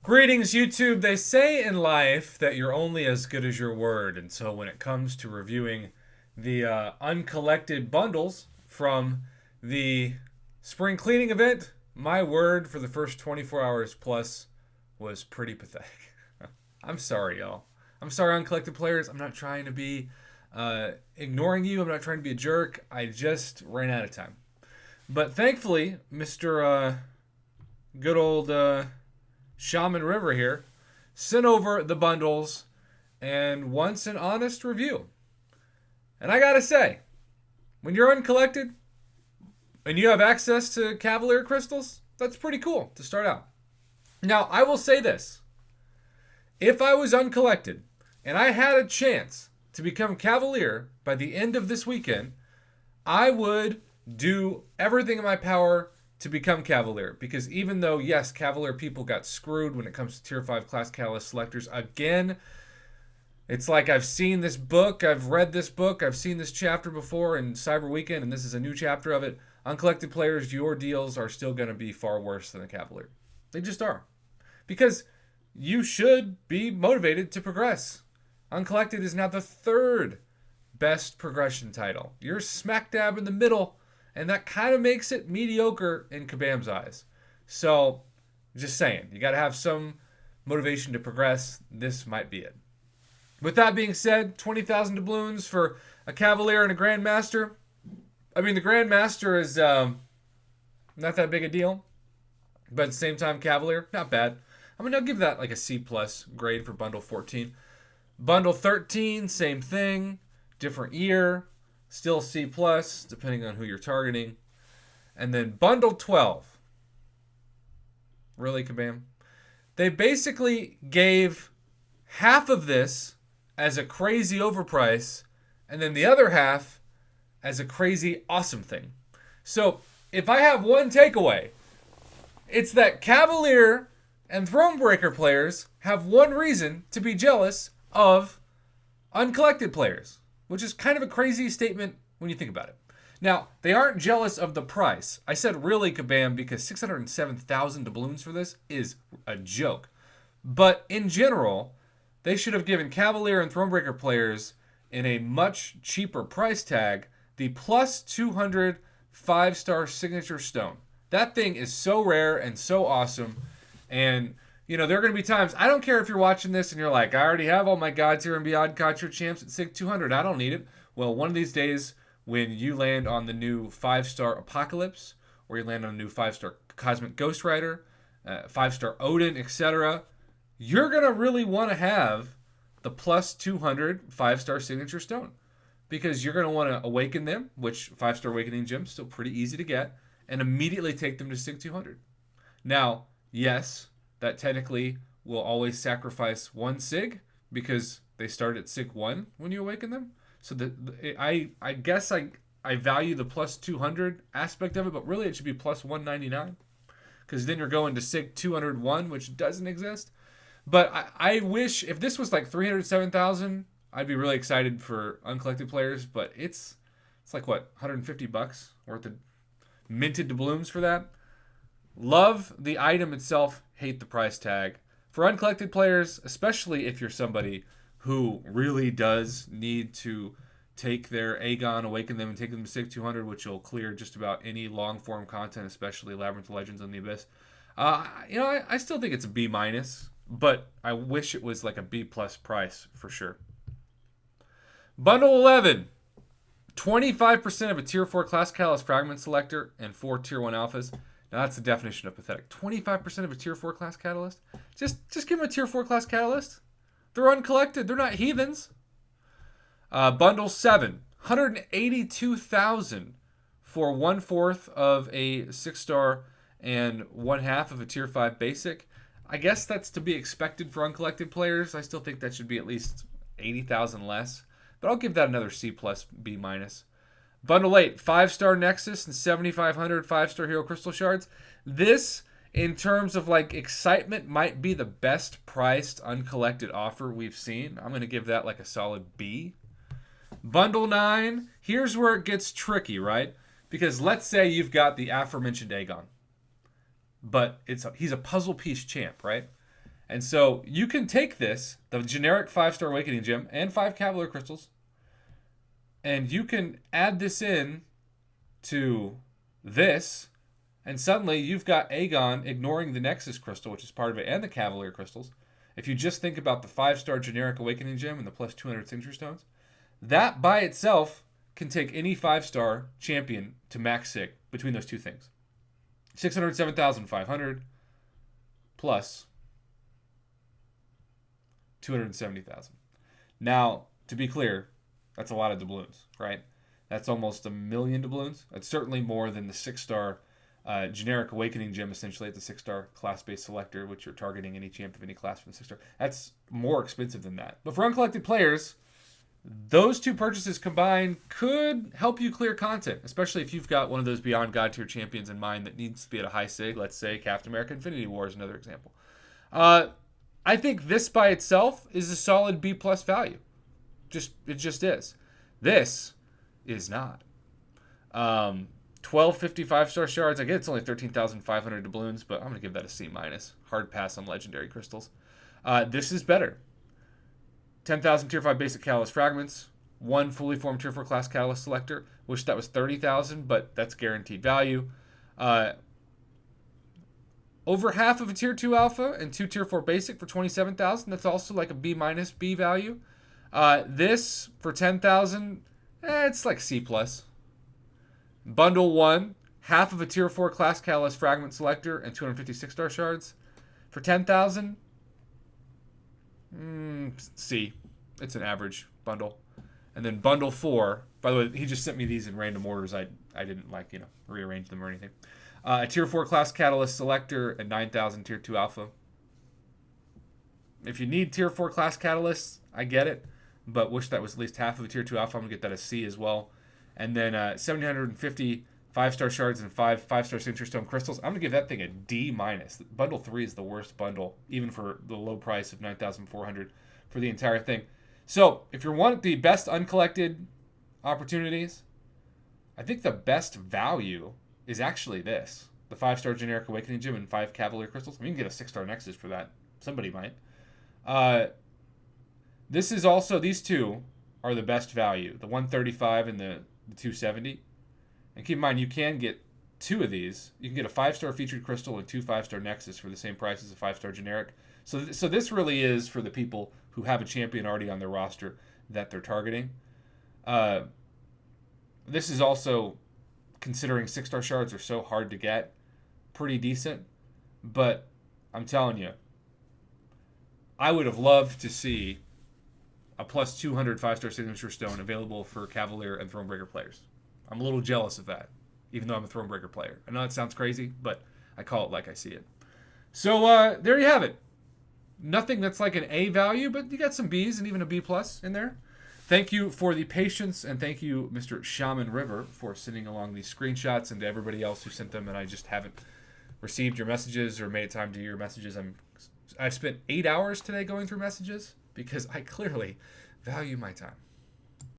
Greetings, YouTube. They say in life that you're only as good as your word, and so when it comes to reviewing the uncollected bundles from the spring cleaning event, my word for the first 24 hours plus was pretty pathetic. I'm sorry, y'all. I'm sorry, uncollected players. I'm not trying to be ignoring you. I'm not trying to be a jerk. I just ran out of time. But thankfully, Mr. Good old Shaman River here sent over the bundles and wants an honest review. And I gotta say, when you're uncollected and you have access to Cavalier crystals, that's pretty cool to start out. Now, I will say this. If I was uncollected and I had a chance to become Cavalier by the end of this weekend, I would do everything in my power to become Cavalier. Because even though, yes, Cavalier people got screwed when it comes to Tier 5 Class Catalyst selectors, again, it's like I've seen this book, I've read this book, I've seen this chapter before in Cyber Weekend, and this is a new chapter of it. Uncollected players, your deals are still going to be far worse than the Cavalier. They just are. Because you should be motivated to progress. Uncollected is now the third best progression title. You're smack dab in the middle, and that kind of makes it mediocre in Kabam's eyes. So, just saying, you got to have some motivation to progress. This might be it. With that being said, 20,000 doubloons for a Cavalier and a Grandmaster. I mean, the Grandmaster is not that big a deal, but at the same time, Cavalier, not bad. I mean, I'll give that like a C plus grade for Bundle 14. Bundle 13, same thing, different year, still C plus, depending on who you're targeting. And then Bundle 12. Really, Kabam? They basically gave half of this as a crazy overprice, and then the other half as a crazy awesome thing. So, if I have one takeaway, it's that Cavalier and Thronebreaker players have one reason to be jealous of uncollected players, which is kind of a crazy statement when you think about it. Now, they aren't jealous of the price. I said really, Kabam, because 607,000 doubloons for this is a joke. But in general, they should have given Cavalier and Thronebreaker players in a much cheaper price tag the plus 200 5-star signature stone. That thing is so rare and so awesome. And, you know, there are going to be times, I don't care if you're watching this and you're like, I already have all my Gods Here and Beyond Contra champs at SIG 200. I don't need it. Well, one of these days, when you land on the new 5-star Apocalypse, or you land on a new 5-star Cosmic Ghost Rider, 5-star Odin, etc., you're going to really want to have the plus 200 5-star signature stone. Because you're going to want to awaken them, which 5-star awakening gems still pretty easy to get, and immediately take them to SIG 200. Now, yes, that technically will always sacrifice one SIG because they start at SIG 1 when you awaken them. So I guess I value the plus 200 aspect of it, but really it should be plus 199 because then you're going to SIG 201, which doesn't exist. But I wish if this was like 307,000, I'd be really excited for uncollected players. But it's like what, $150 worth of minted doubloons for that. Love the item itself, hate the price tag. For uncollected players, especially if you're somebody who really does need to take their Aegon, awaken them, and take them to SIG 200, which will clear just about any long-form content, especially Labyrinth of Legends and the Abyss. I still think it's a B minus, but I wish it was like a B plus price for sure. Bundle 11. 25% of a Tier 4 Class Catalyst Fragment Selector and 4 Tier 1 Alphas. Now that's the definition of pathetic. 25% of a Tier 4 Class Catalyst? Just give them a Tier 4 Class Catalyst. They're uncollected. They're not heathens. Bundle 7. 182,000 for 1/4 of a 6-star and 1/2 of a Tier 5 Basic. I guess that's to be expected for uncollected players. I still think that should be at least 80,000 less. But I'll give that another C plus, B minus. Bundle 8, 5-star Nexus and 7,500 5-star Hero Crystal Shards. This, in terms of like excitement, might be the best priced uncollected offer we've seen. I'm going to give that like a solid B. Bundle 9, here's where it gets tricky, right? Because let's say you've got the aforementioned Aegon. But he's a puzzle piece champ, right? And so you can take this, the generic 5-star Awakening Gem and 5 Cavalier Crystals, and you can add this in to this, and suddenly you've got Aegon ignoring the Nexus Crystal, which is part of it, and the Cavalier Crystals. If you just think about the 5-star generic Awakening Gem and the plus 200 Signature Stones, that by itself can take any 5-star champion to max sig between those two things. 607,500 plus 270,000. Now, to be clear, that's a lot of doubloons, right? That's almost 1 million doubloons. That's certainly more than the 6-star generic Awakening Gem, essentially at the 6-star class-based selector, which you're targeting any champ of any class from the 6-star. That's more expensive than that. But for uncollected players, those two purchases combined could help you clear content, especially if you've got one of those Beyond God tier champions in mind that needs to be at a high sig. Let's say Captain America Infinity War is another example. I think this by itself is a solid B plus value. It just is. This is not. 1250 5-star shards. I get it's only 13,500 doubloons, but I'm going to give that a C minus. Hard pass on legendary crystals. This is better. 10,000 tier 5 basic catalyst fragments. 1 fully formed tier 4 class catalyst selector. Wish that was 30,000, but that's guaranteed value. Over half of a tier 2 alpha and 2 tier 4 basic for 27,000. That's also like a B minus B value. This for 10,000, it's like C plus. Bundle 1, half of a tier 4 class catalyst fragment selector and 256 star shards for 10,000. C. It's an average bundle. And then bundle 4, by the way, he just sent me these in random orders. I didn't rearrange them or anything. A tier 4 class catalyst selector and 9,000 tier 2 alpha. If you need tier 4 class catalysts, I get it, but wish that was at least half of a tier 2 alpha. I'm going to get that a C as well. And then 750 5-star shards and 5 5-star signature stone crystals. I'm going to give that thing a D minus. Bundle 3 is the worst bundle, even for the low price of 9,400 for the entire thing. So if you want the best uncollected opportunities, I think the best value is actually this. The 5-star generic Awakening Gem and 5 Cavalier Crystals. I mean, you can get a 6-star Nexus for that. Somebody might. This is also, these two are the best value. The 135 and the 270. And keep in mind, you can get 2 of these. You can get a 5-star featured crystal and 2 5-star Nexus for the same price as a 5-star generic. So this really is for the people who have a champion already on their roster that they're targeting. This is also, considering 6-star shards are so hard to get, pretty decent. But I'm telling you, I would have loved to see a plus 200 5-star signature stone available for Cavalier and Thronebreaker players. I'm a little jealous of that, even though I'm a Thronebreaker player. I know it sounds crazy, but I call it like I see it. So there you have it. Nothing that's like an A value, but you got some B's and even a B plus in there. Thank you for the patience, and thank you, Mr. Shaman River, for sending along these screenshots, and to everybody else who sent them, and I just haven't received your messages or made it time to your messages. I've spent 8 hours today going through messages because I clearly value my time.